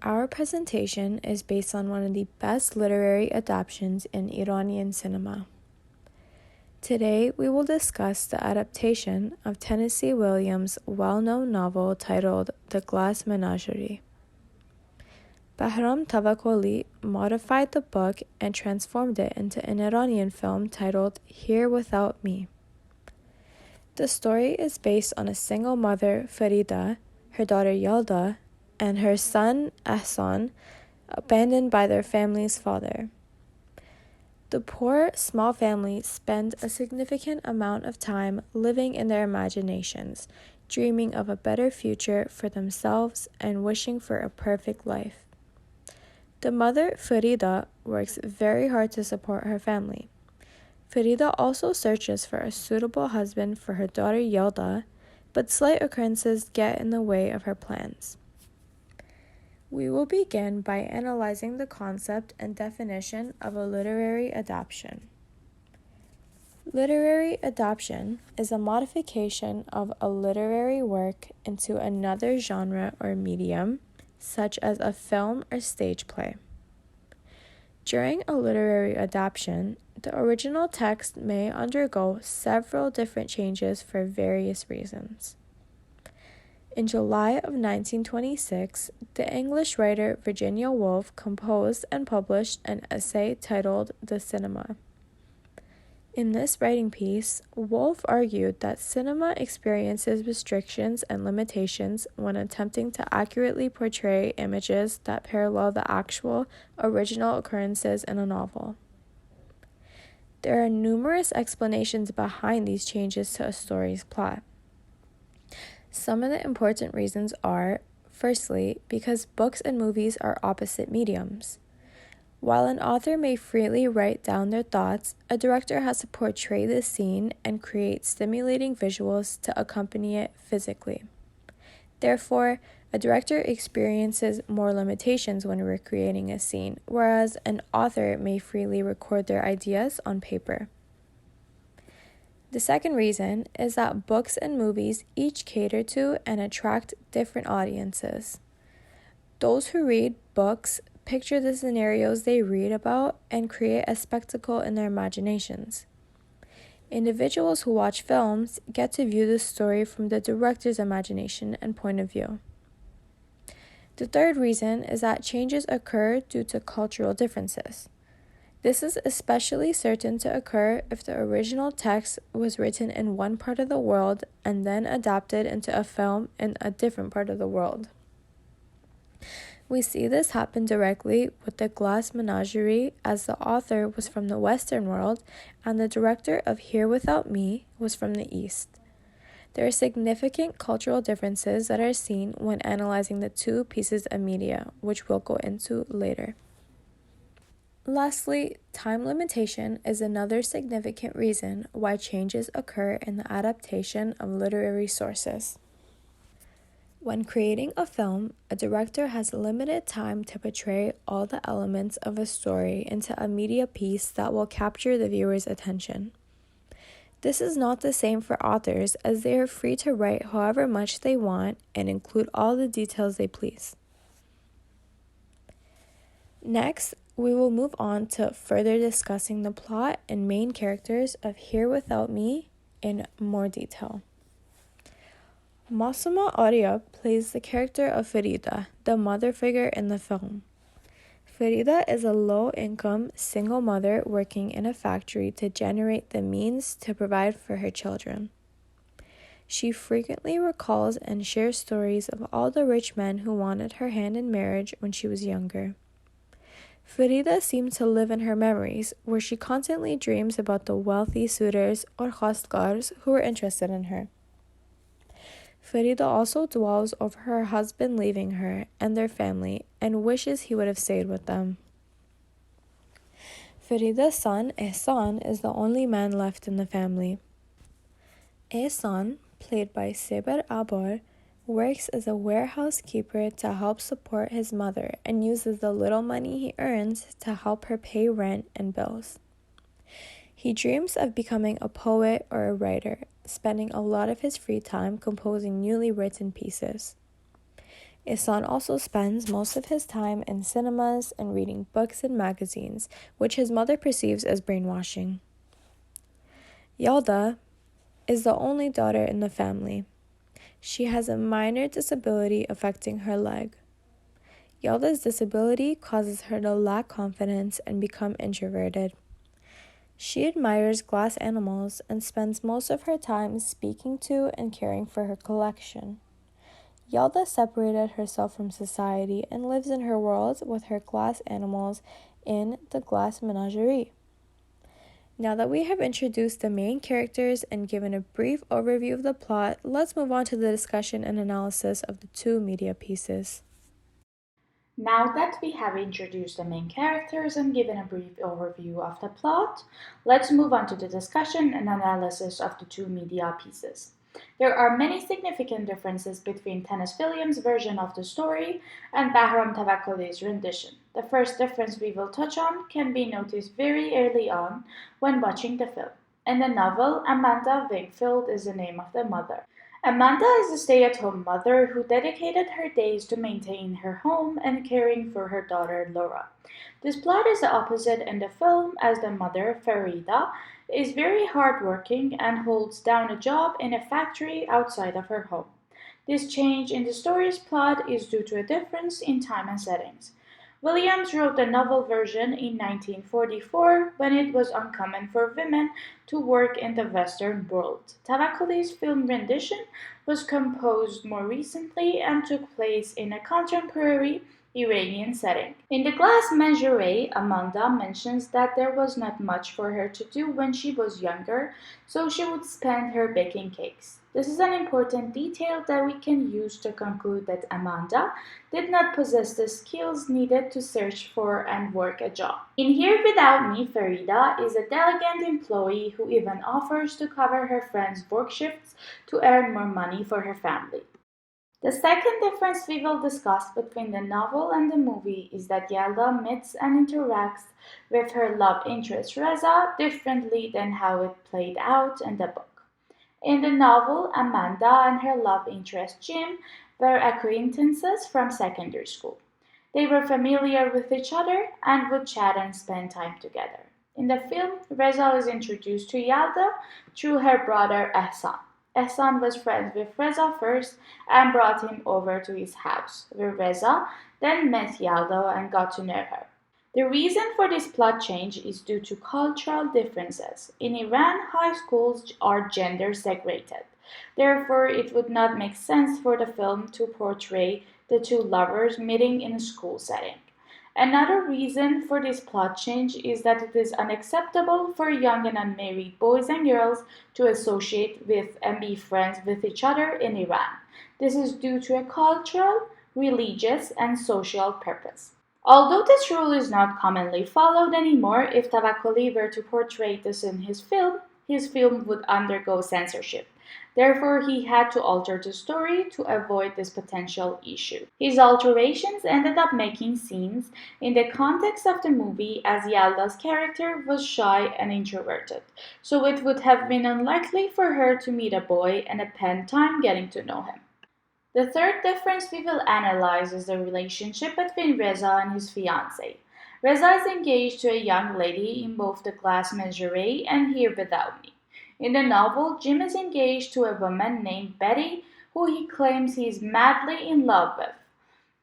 Our presentation is based on one of the best literary adaptations in Iranian cinema. Today, we will discuss the adaptation of Tennessee Williams' well-known novel titled The Glass Menagerie. Bahram Tavakkoli modified the book and transformed it into an Iranian film titled Here Without Me. The story is based on a single mother, Farida, her daughter Yalda, and her son, Ahsan, abandoned by their family's father. The poor, small family spend a significant amount of time living in their imaginations, dreaming of a better future for themselves and wishing for a perfect life. The mother, Farida, works very hard to support her family. Farida also searches for a suitable husband for her daughter Yelda, but slight occurrences get in the way of her plans. We will begin by analyzing the concept and definition of a literary adaptation. Literary adaptation is a modification of a literary work into another genre or medium, such as a film or stage play. During a literary adaptation, the original text may undergo several different changes for various reasons. In July of 1926, the English writer Virginia Woolf composed and published an essay titled The Cinema. In this writing piece, Woolf argued that cinema experiences restrictions and limitations when attempting to accurately portray images that parallel the actual, original occurrences in a novel. There are numerous explanations behind these changes to a story's plot. Some of the important reasons are, firstly, because books and movies are opposite mediums. While an author may freely write down their thoughts, a director has to portray the scene and create stimulating visuals to accompany it physically. Therefore, a director experiences more limitations when recreating a scene, whereas an author may freely record their ideas on paper. The second reason is that books and movies each cater to and attract different audiences. Those who read books picture the scenarios they read about and create a spectacle in their imaginations. Individuals who watch films get to view the story from the director's imagination and point of view. The third reason is that changes occur due to cultural differences. This is especially certain to occur if the original text was written in one part of the world and then adapted into a film in a different part of the world. We see this happen directly with The Glass Menagerie, as the author was from the Western world and the director of Here Without Me was from the East. There are significant cultural differences that are seen when analyzing the two pieces of media, which we'll go into later. Lastly, time limitation is another significant reason why changes occur in the adaptation of literary sources. When creating a film, a director has limited time to portray all the elements of a story into a media piece that will capture the viewer's attention. This is not the same for authors, as they are free to write however much they want and include all the details they please. Next, we will move on to further discussing the plot and main characters of Here Without Me in more detail. Masuma Arya plays the character of Farida, the mother figure in the film. Farida is a low-income, single mother working in a factory to generate the means to provide for her children. She frequently recalls and shares stories of all the rich men who wanted her hand in marriage when she was younger. Farida seems to live in her memories, where she constantly dreams about the wealthy suitors or khastgars who were interested in her. Farida also dwells over her husband leaving her and their family and wishes he would have stayed with them. Farida's son, Ehsan, is the only man left in the family. Ehsan, played by Seber Abar, works as a warehouse keeper to help support his mother and uses the little money he earns to help her pay rent and bills. He dreams of becoming a poet or a writer, spending a lot of his free time composing newly written pieces. Ihsan also spends most of his time in cinemas and reading books and magazines, which his mother perceives as brainwashing. Yalda is the only daughter in the family. She has a minor disability affecting her leg. Yalda's disability causes her to lack confidence and become introverted. She admires glass animals and spends most of her time speaking to and caring for her collection. Yalda separated herself from society and lives in her world with her glass animals in the glass menagerie. Now that we have introduced the main characters and given a brief overview of the plot, let's move on to the discussion and analysis of the two media pieces. Now that we have introduced the main characters and given a brief overview of the plot, let's move on to the discussion and analysis of the two media pieces. There are many significant differences between Tennis Williams' version of the story and Bahram Tavakkoli's rendition. The first difference we will touch on can be noticed very early on when watching the film. In the novel, Amanda Wingfield is the name of the mother. Amanda is a stay at home mother who dedicated her days to maintaining her home and caring for her daughter Laura. This plot is the opposite in the film, as the mother, Farida, is very hardworking and holds down a job in a factory outside of her home. This change in the story's plot is due to a difference in time and settings. Williams wrote the novel version in 1944 when it was uncommon for women to work in the Western world. Tavakkoli's film rendition was composed more recently and took place in a contemporary Iranian setting. In The Glass Menagerie, Amanda mentions that there was not much for her to do when she was younger, so she would spend her baking cakes. This is an important detail that we can use to conclude that Amanda did not possess the skills needed to search for and work a job. In Here Without Me, Farida is a diligent employee who even offers to cover her friends' work shifts to earn more money for her family. The second difference we will discuss between the novel and the movie is that Yalda meets and interacts with her love interest Reza differently than how it played out in the book. In the novel, Amanda and her love interest Jim were acquaintances from secondary school. They were familiar with each other and would chat and spend time together. In the film, Reza is introduced to Yalda through her brother Ehsan. Ehsan was friends with Reza first and brought him over to his house, where Reza then met Yalda and got to know her. The reason for this plot change is due to cultural differences. In Iran, high schools are gender segregated. Therefore, it would not make sense for the film to portray the two lovers meeting in a school setting. Another reason for this plot change is that it is unacceptable for young and unmarried boys and girls to associate with and be friends with each other in Iran. This is due to a cultural, religious, and social purpose. Although this rule is not commonly followed anymore, if Tavakkoli were to portray this in his film would undergo censorship. Therefore, he had to alter the story to avoid this potential issue. His alterations ended up making scenes in the context of the movie, as Yalda's character was shy and introverted, so it would have been unlikely for her to meet a boy and spend time getting to know him. The third difference we will analyze is the relationship between Reza and his fiancée. Reza is engaged to a young lady in both The Glass Menagerie and Here Without Me. In the novel, Jim is engaged to a woman named Betty, who he claims he is madly in love with.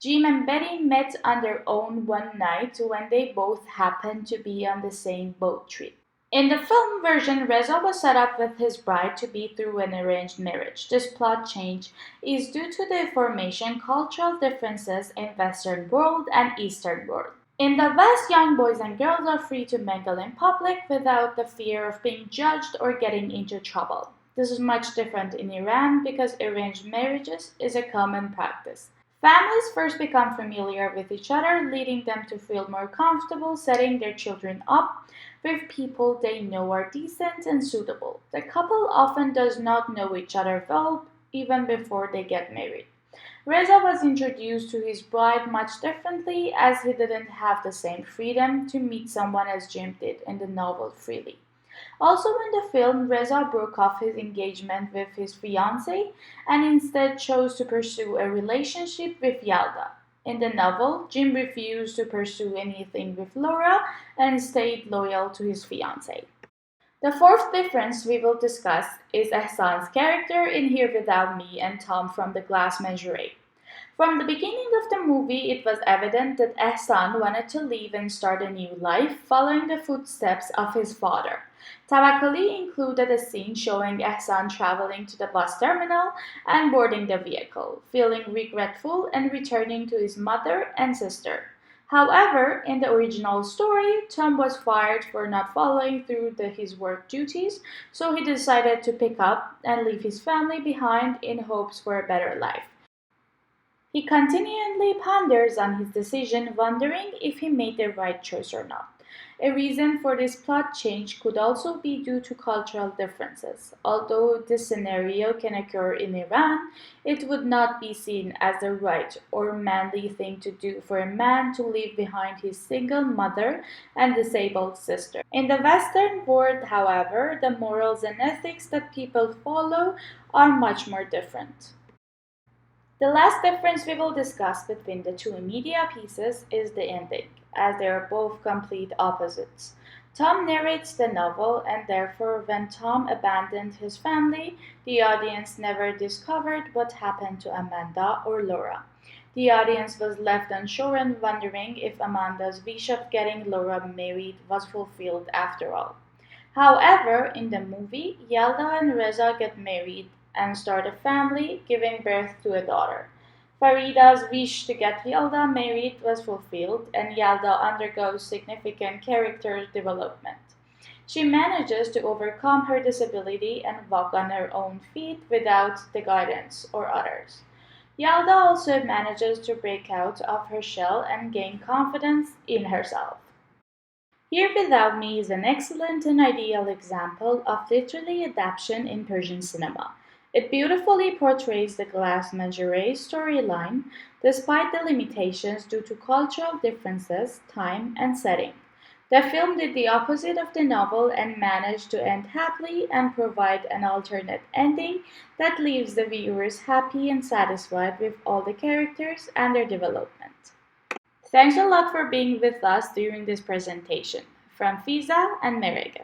Jim and Betty met on their own one night when they both happened to be on the same boat trip. In the film version, Reza was set up with his bride to be through an arranged marriage. This plot change is due to the aforementioned cultural differences in Western world and Eastern world. In the West, young boys and girls are free to mingle in public without the fear of being judged or getting into trouble. This is much different in Iran because arranged marriages is a common practice. Families first become familiar with each other, leading them to feel more comfortable setting their children up with people they know are decent and suitable. The couple often does not know each other well even before they get married. Reza was introduced to his bride much differently, as he didn't have the same freedom to meet someone as Jim did in the novel freely. Also, in the film, Reza broke off his engagement with his fiancée and instead chose to pursue a relationship with Yalda. In the novel, Jim refused to pursue anything with Laura and stayed loyal to his fiancée. The fourth difference we will discuss is Ehsan's character in Here Without Me and Tom from The Glass Menagerie. From the beginning of the movie, it was evident that Ehsan wanted to leave and start a new life, following the footsteps of his father. Tawakkali included a scene showing Ehsan traveling to the bus terminal and boarding the vehicle, feeling regretful and returning to his mother and sister. However, in the original story, Tom was fired for not following through his work duties, so he decided to pick up and leave his family behind in hopes for a better life. He continually ponders on his decision, wondering if he made the right choice or not. A reason for this plot change could also be due to cultural differences. Although this scenario can occur in Iran, it would not be seen as the right or manly thing to do for a man to leave behind his single mother and disabled sister. In the Western world, however, the morals and ethics that people follow are much more different. The last difference we will discuss between the two media pieces is the ending, as they are both complete opposites. Tom narrates the novel, and therefore, when Tom abandoned his family, the audience never discovered what happened to Amanda or Laura. The audience was left unsure and wondering if Amanda's wish of getting Laura married was fulfilled after all. However, in the movie, Yelda and Reza get married and start a family, giving birth to a daughter. Farida's wish to get Yelda married was fulfilled, and Yelda undergoes significant character development. She manages to overcome her disability and walk on her own feet without the guidance or others. Yalda also manages to break out of her shell and gain confidence in herself. Here Without Me is an excellent and ideal example of literary adaptation in Persian cinema. It beautifully portrays the Glass Menagerie storyline despite the limitations due to cultural differences, time, and setting. The film did the opposite of the novel and managed to end happily and provide an alternate ending that leaves the viewers happy and satisfied with all the characters and their development. Thanks a lot for being with us during this presentation. From Fiza and Merege.